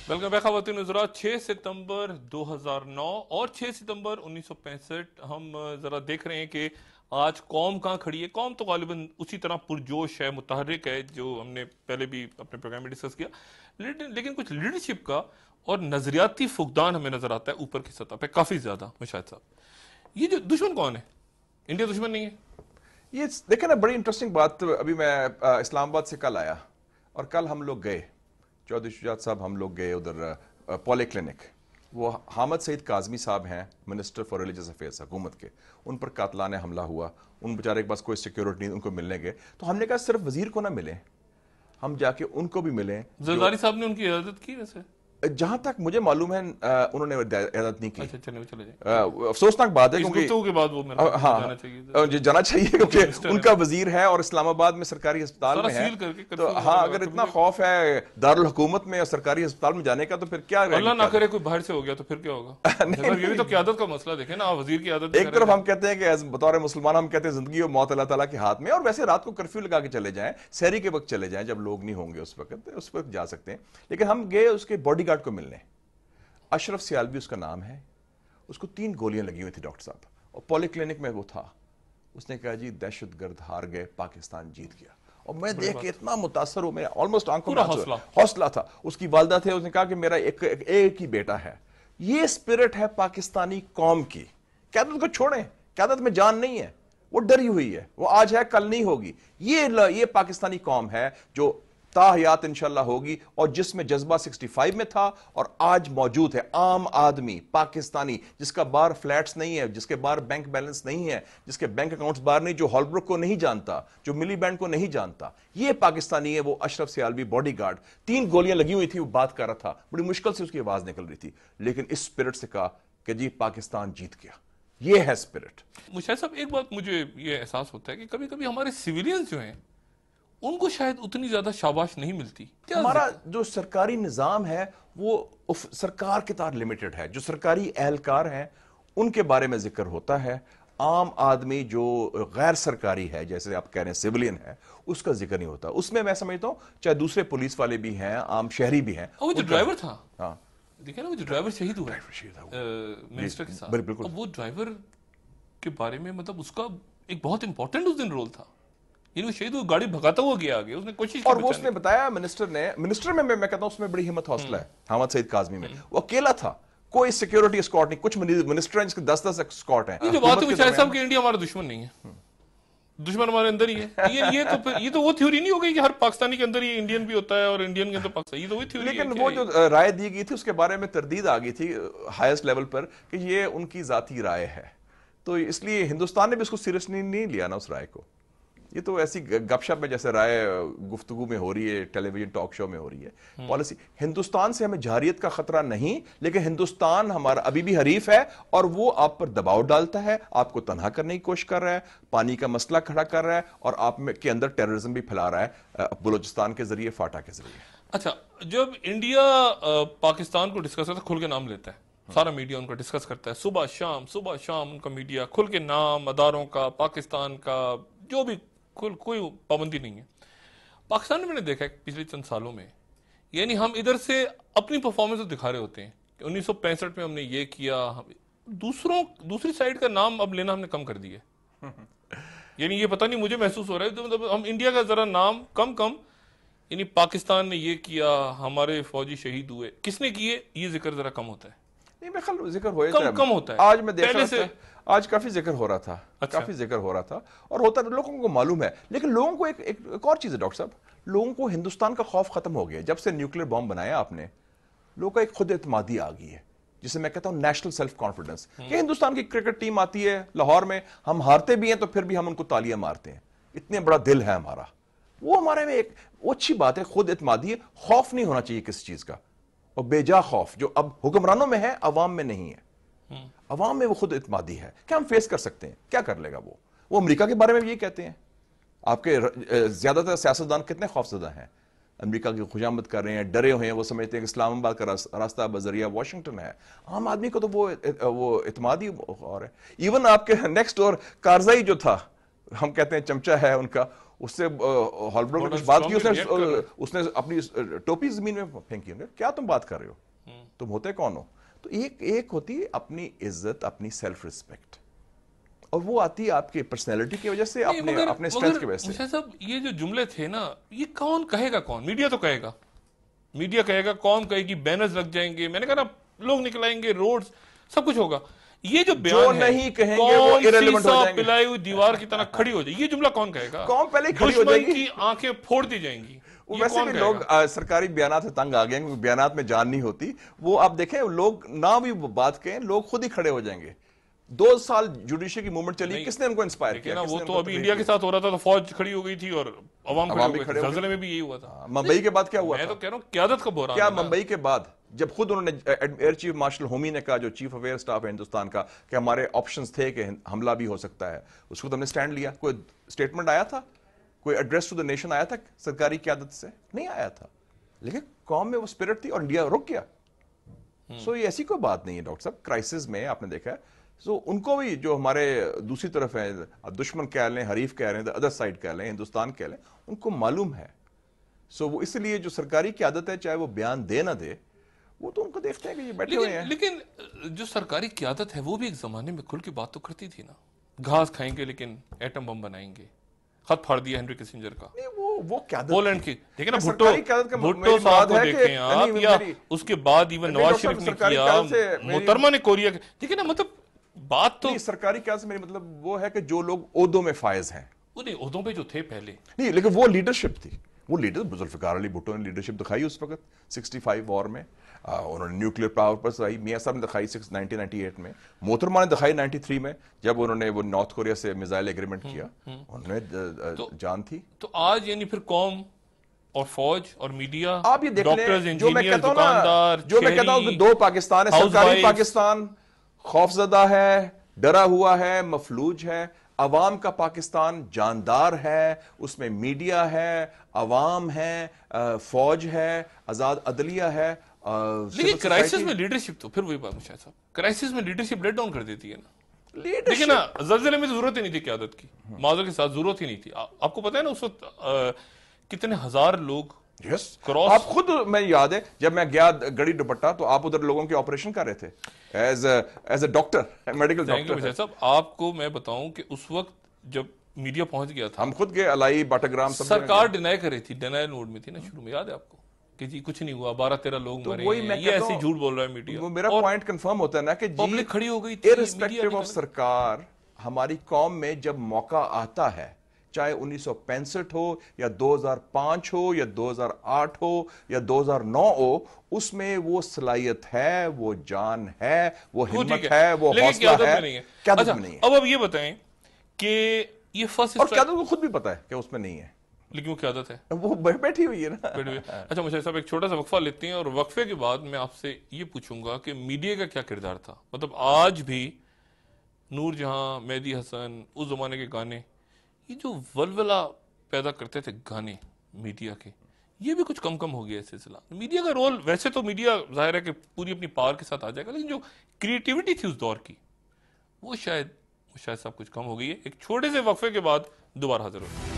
Welcome back ख़वातीन हज़रात। 6 सितंबर 2009 और 6 सितंबर 1965 हम ज़रा देख रहे हैं कि आज कौम कहाँ खड़ी है। कौम तो गालिबन उसी तरह पुरजोश है, मुतहर्रिक है, जो हमने पहले भी अपने प्रोग्राम में डिस्कस किया। लेकिन कुछ लीडरशिप का और नज़रियाती फुकदान हमें नज़र आता है ऊपर की सतह पे काफ़ी ज़्यादा। मुशाहिद साहब, ये जो दुश्मन कौन है? इंडिया दुश्मन नहीं है। ये देखें ना, बड़ी इंटरेस्टिंग बात। अभी मैं इस्लामाबाद से कल आया और कल हम लोग गए, चौधरी शुजात साहब, हम लोग गए उधर पॉली क्लिनिक। वो हामिद सईद काज़मी साहब हैं, मिनिस्टर फॉर रिलीजियस अफेयर्स हुकूमत के। उन पर कातलाना हमला हुआ, उन बेचारे के पास कोई सिक्योरिटी नहीं, उनको मिलने गए। तो हमने कहा सिर्फ वजीर को ना मिले, हम जाके उनको भी मिलें। जरदारी साहब ने उनकी इजाजत की वैसे? जहां तक मुझे मालूम है उन्होंने इजाजत नहीं की। अच्छा, चले जाए। अफसोसनाक बात है, क्योंकि के बाद वो मेरे को जाना चाहिए, जाना चाहिए, क्योंकि उनका वजीर है और इस्लामाबाद में सरकारी अस्पताल में है। तो हाँ, अगर इतना खौफ है दारुल हुकूमत में और सरकारी अस्पताल में जाने का, तो फिर क्या, अल्लाह ना करे कोई बाहर से हो गया तो फिर क्या होगा? ये भी तो क़यादत का मसला देखें ना, वजीर की आदत। एक तरफ हम कहते हैं कि बतौर मुसलमान हम कहते हैं जिंदगी और मौत अल्लाह ताला के हाथ में, और वैसे रात को कर्फ्यू लगा के चले जाएं, सहरी के वक्त चले जाएं, जब लोग नहीं होंगे उस वक्त जा सकते हैं। लेकिन हम गए उसके बॉडीगार्ड को मिलने। अशरफ सियालवी उसका नाम है। उसको 3 गोलियां लगी हुई थी डॉक्टर साहब, और पॉली क्लिनिक में वो था। उसने कहा जी दहशतगर्द हार गए, पाकिस्तान जीत गया। और मैं देख के इतना मुतासर हूं, मेरा ऑलमोस्ट आंखों में हौसला था। उसकी वालदा थे, उसने कहा कि मेरा एक ही बेटा है। ये स्पिरिट है पाकिस्तानी कौम की। क़यादत को छोड़ें, क़यादत में जान नहीं है, वो डरी हुई है, वो आज है कल नहीं होगी। ये पाकिस्तानी कौम है जो ताहयात इंशाल्लाह होगी, और जिसमें जज्बा 65 में था और आज मौजूद है। आम आदमी पाकिस्तानी, जिसका बाहर फ्लैट्स नहीं है, जिसके बाहर बैंक बैलेंस नहीं है, जिसके बैंक अकाउंट्स बाहर नहीं, जो हॉलब्रुक को नहीं जानता, जो मिली बैंड को नहीं जानता, ये पाकिस्तानी है। वो अशरफ सियालवी बॉडीगार्ड, 3 गोलियां लगी हुई थी, वो बात कर रहा था, बड़ी मुश्किल से उसकी आवाज निकल रही थी, लेकिन इस स्पिरिट से कहा कि जी पाकिस्तान जीत गया। ये है स्पिरिट। मुशाहिद साहब, एक बात मुझे ये एहसास होता है कि कभी कभी हमारे सिविलियंस जो हैं उनको शायद उतनी ज्यादा शाबाश नहीं मिलती। हमारा जो सरकारी निजाम है वो सरकार के तार लिमिटेड है। जो सरकारी एहलकार हैं उनके बारे में जिक्र होता है। आम आदमी जो गैर सरकारी है, जैसे आप कह रहे हैं सिविलियन है, उसका जिक्र नहीं होता। उसमें मैं समझता हूं चाहे दूसरे पुलिस वाले भी हैं, आम शहरी भी हैं। वो जो ड्राइवर था, हाँ देखिए ना, वो जो ड्राइवर शहीद हुआ मिनिस्टर के साथ, बिल्कुल। वो ड्राइवर के बारे में मतलब उसका एक बहुत इंपॉर्टेंट उस दिन रोल था। वो शहीद, वो गाड़ी भगाता हुआ गया आगे, उसने कोशिश की, और वो उसने बताया मिनिस्टर में मैं कहता हूं उसमें बड़ी हिम्मत हौसला है। हामिद सईद काज़मी में वो अकेला था, कोई सिक्योरिटी स्क्वाड नहीं। कुछ मिनिस्टर हैं जिसके 10-10 स्क्वाड हैं। ये जो बात है मुशाहिद साहब कि इंडिया हमारा दुश्मन नहीं है, दुश्मन हमारे अंदर ही है। ये तो वो थ्योरी नहीं हो गई कि हर पाकिस्तानी के अंदर ही इंडियन भी होता है और इंडियन के अंदर पाकिस्तानी। ये तो वही थ्योरी है। लेकिन वो जो राय दी गई थी उसके बारे में तरदीद आ गई थी हाईएस्ट लेवल पर कि ये उनकी जाती राय है, तो इसलिए हिंदुस्तान ने भी उसको सीरियसली नहीं लिया ना उस राय को। ये तो ऐसी गपशप में जैसे राय गुफ्तगू में हो रही है, टेलीविजन टॉक शो में हो रही है। पॉलिसी हिंदुस्तान से हमें जारियत का खतरा नहीं, लेकिन हिंदुस्तान हमारा अभी भी हरीफ है और वो आप पर दबाव डालता है, आपको तनहा करने की कोशिश कर रहा है, पानी का मसला खड़ा कर रहा है, और आप के अंदर टेररिज्म भी फैला रहा है बलूचिस्तान के जरिए, फाटा के जरिए। अच्छा, जब इंडिया पाकिस्तान को डिस्कस करता है, खुल के नाम लेता है, सारा मीडिया उनका डिस्कस करता है, सुबह शाम उनका मीडिया खुल के नाम अदारों का, पाकिस्तान का, जो भी, कोई पाबंदी नहीं है। पाकिस्तान में मैंने देखा है पिछले चंद सालों में, यानी हम इधर से अपनी परफॉर्मेंस तो दिखा रहे होते हैं कि 1965 में हमने ये किया, दूसरी साइड का नाम अब लेना हमने कम कर दिया। यानी ये पता नहीं, मुझे महसूस हो रहा है तो मतलब हम इंडिया का जरा नाम कम, यानी पाकिस्तान ने ये किया, हमारे फौजी शहीद हुए, किसने किए, ये जिक्र जरा कम होता है। नहीं, मेरे ख्याल जिक्र कम होता है। आज मैं देख रहा था, आज काफी जिक्र हो रहा था। अच्छा। काफी जिक्र हो रहा था और होता है, लोगों को मालूम है। लेकिन लोगों को एक और चीज है डॉक्टर साहब, लोगों को हिंदुस्तान का खौफ खत्म हो गया जब से न्यूक्लियर बॉम्ब बनाया आपने। लोगों का एक खुद एतमादी आ गई है, जिसे मैं कहता हूं नेशनल सेल्फ कॉन्फिडेंस। कि हिंदुस्तान की क्रिकेट टीम आती है लाहौर में, हम हारते भी हैं तो फिर भी हम उनको तालियां मारते हैं, इतने बड़ा दिल है हमारा। वो हमारे में एक वो अच्छी बात है, खुद एतमादी है। खौफ नहीं होना चाहिए किसी चीज का, और बेजा खौफ जो अब हुक्मरानों में है, अवाम में नहीं है। अवाम में वो खुद इत्मादी है। क्या हम फेस कर सकते हैं? क्या कर लेगा वो अमेरिका के बारे में भी ये कहते हैं। आपके ज्यादातर सियासतदान कितने खौफजदा हैं, अमेरिका की खुशामद कर रहे हैं, डरे हुए हैं, वो समझते हैं कि इस्लामाबाद का रास्ता बजरिया वाशिंगटन है। आम आदमी को तो वो इत्मादी और है। इवन आपके नेक्स्ट डोर कारजाई जो था, हम कहते हैं चमचा है उनका, اس سے ہالبرگ نے بڑا کچھ بات کی, strongly react کر رہا ہے. اس نے اپنی ٹوپی زمین میں پھینکی. کیا تم بات کر رہے ہو, تم ہوتے کون ہو؟ تو ایک ہوتی ہے اپنی عزت, اپنی سیلف ریسپیکٹ, اور وہ آتی ہے آپ کی پرسنالٹی کی وجہ سے, اپنے اسٹرینتھ کی وجہ سے. مشاہد صاحب یہ جو جملے تھے نا, یہ کون کہے گا؟ کون؟ میڈیا تو کہے گا, میڈیا کہے گا, قوم کہے گی, بینرز لگ جائیں گے, میں نے کہا نا لوگ نکلائیں گے, روڈز, سب کچھ ہوگا. یہ جو بیان ہے, نہیں کہیں گے وہ irrelevant ہو جائیں گے, پلائی ہوئی دیوار کی طرح کھڑی ہو جائے, یہ جملہ کون کہے گا؟ قوم پہلے کھڑی ہو جائے دشمن گی, کی آنکھیں پھوڑ دی جائیں گی. ویسے بھی لوگ سرکاری بیانات سے تنگ آ گئے ہیں, بیانات میں جان نہیں ہوتی. وہ آپ دیکھیں, لوگ نہ بھی بات کہیں, لوگ خود ہی کھڑے ہو جائیں گے. 2 سال جوڈیشری کی موومنٹ چلی, کس نے ان کو انسپائر کیا؟ وہ تو ابھی انڈیا کے ساتھ ہو رہا تھا تو فوج کھڑی ہو گئی تھی اور عوام کھڑے ہو گئی. زلزلے میں بھی یہی ہوا تھا. ممبئی کے بعد کیا ہوا میں تھا؟ تو کہہ رہا ہوں قیادت کا بحران. کیا ممبئی کے بعد جب خود انہوں نے ایئر چیف مارشل ہومی نے کہا, جو چیف آف ایئر اسٹاف ہے ہندوستان کا, کہ ہمارے آپشنز تھے کہ حملہ بھی ہو سکتا ہے, اس کو ہم نے سٹینڈ لیا. کوئی اسٹیٹمنٹ آیا تھا, کوئی ایڈریس ٹو دا نیشن آیا تھا سرکاری قیادت سے؟ نہیں آیا تھا. لیکن قوم میں وہ اسپرٹ تھی اور انڈیا رک گیا. سو یہ ایسی کوئی بات نہیں ہے ڈاکٹر صاحب. کرائسس میں آپ نے دیکھا ہے, سو ان کو بھی جو ہمارے دوسری طرف ہیں, دشمن کہہ لیں, حریف کہہ رہے ہیں, ادر سائڈ کہہ لیں, ہندوستان کہہ لیں, ان کو معلوم ہے. سو وہ اس لیے جو سرکاری قیادت ہے, چاہے وہ بیان دے نہ دے, وہ تو ان کو دیکھتے ہیں کہ یہ بیٹھے ہوئے ہیں. لیکن جو سرکاری قیادت ہے وہ بھی ایک زمانے میں کھل کے بات تو کرتی تھی نا. گھاس کھائیں گے لیکن ایٹم بم بنائیں گے. خط پھاڑ دیا ہنری کسنجر کا. وہ قیادت پولینڈ کی دیکھیں نا, بھٹو صاحب کو دیکھیں آپ, یا اس کے بعد ایون نواز شریف نے کیا, محترمہ نے کوریا, دیکھیں نا, مطلب بات تو سرکاری قیادت سے میری مطلب وہ ہے کہ جو لوگ عہدوں میں فائز ہیں, وہ نہیں عہدوں پہ جو تھے پہلے نہیں, لیکن وہ لیڈرشپ تھی. وہ لیڈر ذوالفقار علی بھٹو نے لیڈرشپ دکھائی اس وقت 65 وار میں. انہوں نے نیوکلیر پاور پر صحیح, میاں صاحب نے دکھائی 1998 میں, محترمہ نے دکھائی 93 میں جب انہوں نے وہ نارتھ کوریا سے میزائل ایگریمنٹ کیا. انہوں نے جان تھی. تو آج یعنی پھر قوم اور فوج اور میڈیا, آپ یہ دیکھ ڈاکٹرز, لیں, جو میں انجینئر, کہتا ہوں دکاندار, جو میں کہتا ہوں کہ 2 پاکستان ہے. سرکاری پاکستان خوفزدہ ہے, ڈرا ہوا ہے, مفلوج ہے. عوام کا پاکستان جاندار ہے, اس میں میڈیا ہے, عوام ہے, فوج ہے, آزاد عدلیہ ہے. لیکن کرائسس میں لیڈرشپ تو پھر وہی بات مشاہد صاحب, کرائسس میں لیڈرشپ لیٹ ڈاؤن کر دیتی ہے نا. دیکھیں نا, زلزلے میں ضرورت ہی نہیں تھی قیادت کی, معذور کے ساتھ ضرورت ہی نہیں تھی. آپ کو پتا ہے نا اس وقت کتنے ہزار لوگ کراس. آپ خود, میں یاد ہے جب میں گیا گڑی دوپٹہ, تو آپ ادھر لوگوں کے آپریشن کر رہے تھے as a doctor, medical doctor. Mushahid صاحب آپ کو میں بتاؤں کہ اس وقت جب میڈیا پہنچ گیا تھا, ہم خود گئے, الائی باٹاگرام, سرکار ڈینائی کر رہی تھی, ڈینائل موڈ میں تھی نا شروع میں, یاد ہے آپ کو, کہ جی کچھ نہیں ہوا, 12-13 لوگ مرے ہیں, یہ ایسی جھوٹ بول رہا ہے میڈیا. وہ میرا پوائنٹ کنفرم ہوتا ہے نا کہ پبلک کھڑی ہو گئی تھی. ارسپیکٹیو آف سرکار, ہماری قوم میں جب موقع آتا ہے, چاہے 1965 ہو یا 2005 ہو یا 2008 ہو یا 2009 ہو, اس میں وہ صلاحیت ہے, وہ جان ہے, وہ ہمت ہے, وہ حوصلہ ہے. قیادت میں نہیں ہے. اب یہ بتائیں کہ یہ فرسٹ, اور قیادت کو خود بھی پتا ہے کہ اس میں نہیں ہے, لیکن وہ قیادت ہے, وہ بیٹھی ہوئی ہے نا. اچھا مشاہد صاحب, ایک چھوٹا سا وقفہ لیتے ہیں, اور وقفے کے بعد میں آپ سے یہ پوچھوں گا کہ میڈیا کا کیا کردار تھا. مطلب آج بھی نور جہاں, مہدی حسن, اس زمانے کے گانے, یہ جو ولولہ پیدا کرتے تھے گانے میڈیا کے, یہ بھی کچھ کم ہو گیا ہے سلسلہ. میڈیا کا رول, ویسے تو میڈیا ظاہر ہے کہ پوری اپنی پاور کے ساتھ آ جائے گا, لیکن جو کریٹیوٹی تھی اس دور کی, وہ شاید صاحب کچھ کم ہو گئی ہے. ایک چھوٹے سے وقفے کے بعد دوبارہ حاضر ہوتے ہیں.